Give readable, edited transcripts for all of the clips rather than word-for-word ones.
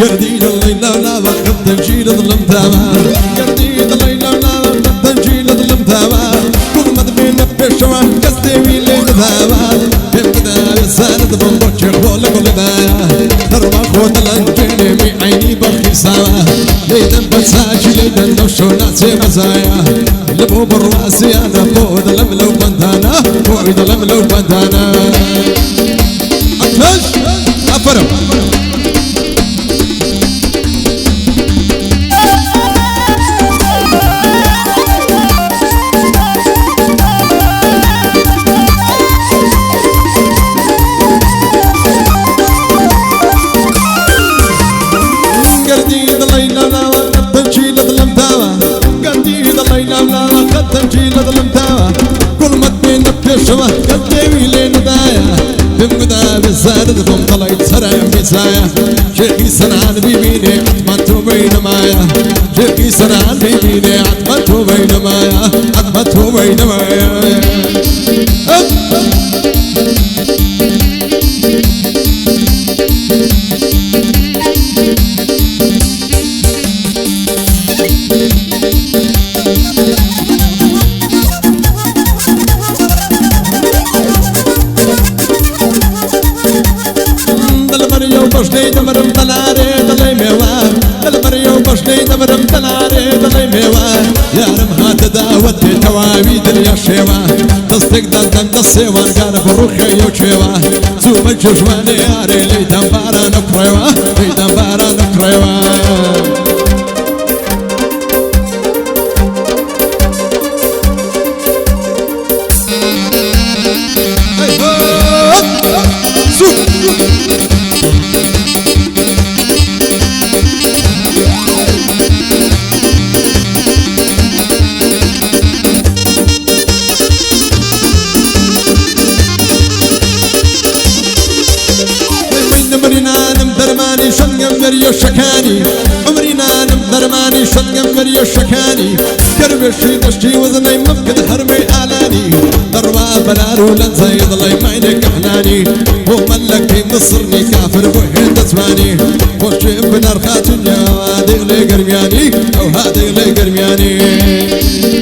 قردي الليلة ولا بخد تمشي لظلم تمام قردي الليلة ولا بخد تمشي لظلم تمام كل ما تبين بشوى قصدي ويلي تمام هم كده يساند بمبوش خول كل بايا ترمى خود لنجيني مي عيني بخي سوا ليدن بساجي ليدن نوشو ناسي مزايا لبو براسي انا بود لملو بندانا بود لملو بندانا اطلش افرم كل ما تبين بشوى قدي ويلين دايا بم قدا بالزاد بم طلعت سرع مسايا شيخي سنعان بيبيني عتمته بين مايا شيخي سنعان بيبيني عتمته بين مايا عتمته بين مايا بشني دمرم تناري دلي ميوان دلبريو بشني دمرم تناري دلي ميوان يا رم هات دعوت توابي دنيا شيوا تصدق دندن دسيوان كان بروخي يوشيوا زوم الجوجواني ياري لي دنبارا نكريوا لي دنبارا نكريوا درماني شنقم مريو شكاني عمرنا نم درماني شنقم مريو شكاني كربشي دشتي وزني مفقد حرمي آلاني دربا بلارو لنزاي ضلي معينك احناني هو ملكي مصرني كافر بوحيد تسواني وشي بنار خاتنيا هادي لي قرمياني او هادي لي قرمياني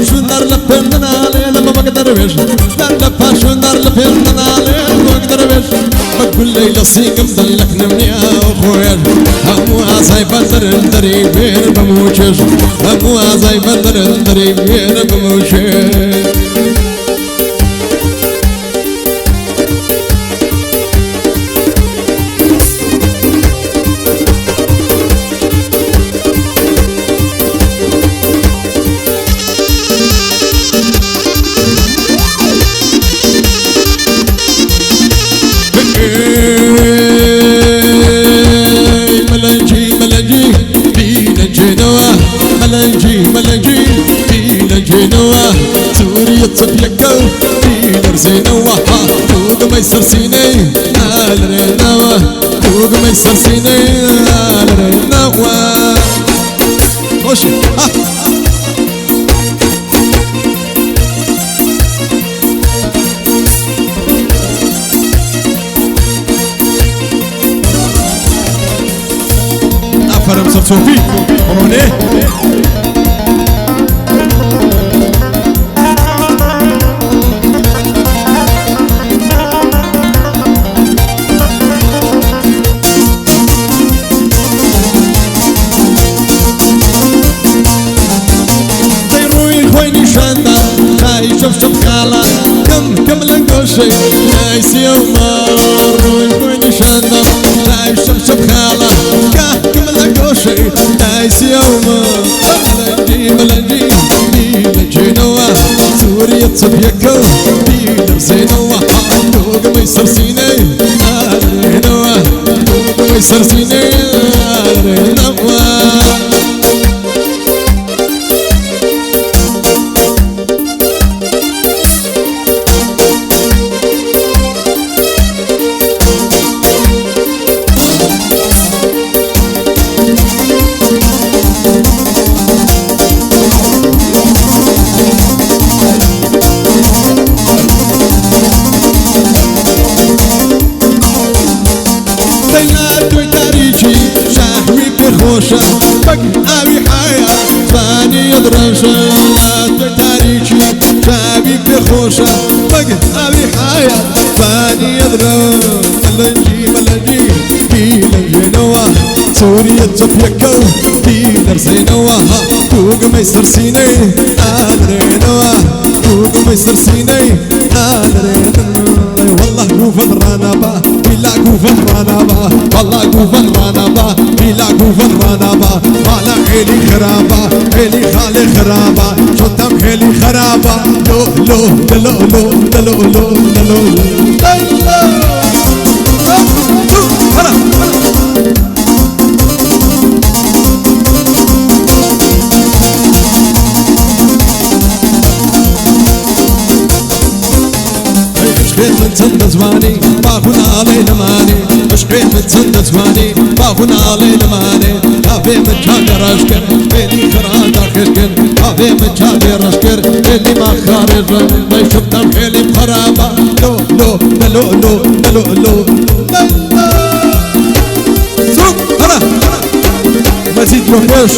شو دار لفندنا عليه لما بقدر بيش دار لفا شو دار لفندنا عليه لما بقدر بيش بقول لي لصيق مضلك نمني اخويا همو عزاي بدر الدريبين بموشش همو عزاي بدر الدريبين بموشش ملنجي بينا جنوة سوريا تصفيكو بينا رزينوة فوق ما يصير سيني على رينوة فوق ما يصير سيني على رينوة خشي أفرم صوفي قروني شوف شوف خالا كم لنقوشي نايس يومار ويكوني شاندم شوف شوف خالا كم لنقوشي نايس يومار ملنجي بينا جنوة سوريا تصفيكو بينا رزينوة فوق ما يصير سيني رينوة فوق ما يصير سيني رينوة سوريا تفيكو ديدر سينوها توق ميسر سيني نادرينوها توق ميسر سيني نادرينوها والله قوفن رانا با بلا قوفن رانا با والله قوفن رانا با بلا قوفن رانا با مالا حيلي خرابة حيلي خالي خرابة شوتم حيلي خرابة لو لو لو لو لو لو لو من سند زماني باخونا علي لماني اشقي من سند زماني باخونا علي لماني افي من شاقر اشكر بيني خراد اخشكر افي من شاقر اشكر اللي ما خارج ما يشوفنا بحيلي بخرابة لو لو لو لو لو لو سوق هلا مزيد وحوش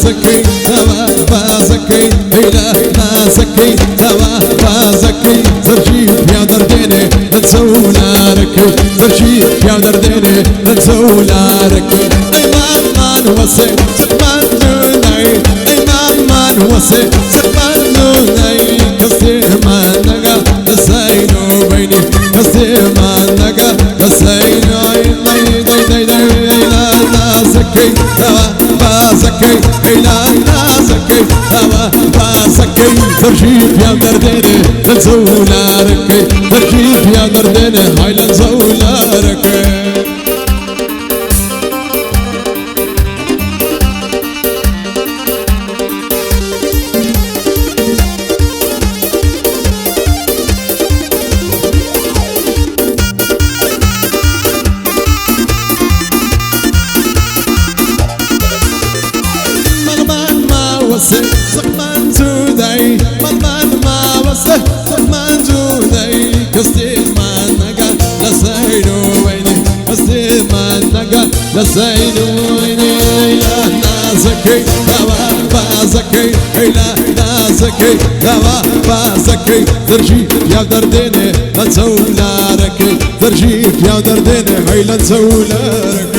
زكي توا بازكي إله ما زكي توا بازكي زرجي يا درديني نتسولا ركي زرجي يا درديني نتسولا ركي إمام من وسي سقمان جوناي إمام من وسي سقمان جوناي كسير ما نجا تسينو بيني كسير ما نجا تسينو داي داي داي داي لا زكي توا بازكي إله نازكي هوا بازكي ترجيف يا درديني نزولا ركي ترجيف يا درديني هاي نزولا ركي سقمان زوداي مالمان ما وسه سقمان زوداي كستي ما نجا لسينو ويني كستي ما نجا لسينو ويني لا نازكي دوا بازكي لا نازكي دوا بازكي ترجي يا درديني لا تسولا ركي ترجي يا درديني هاي لا تسولا ركي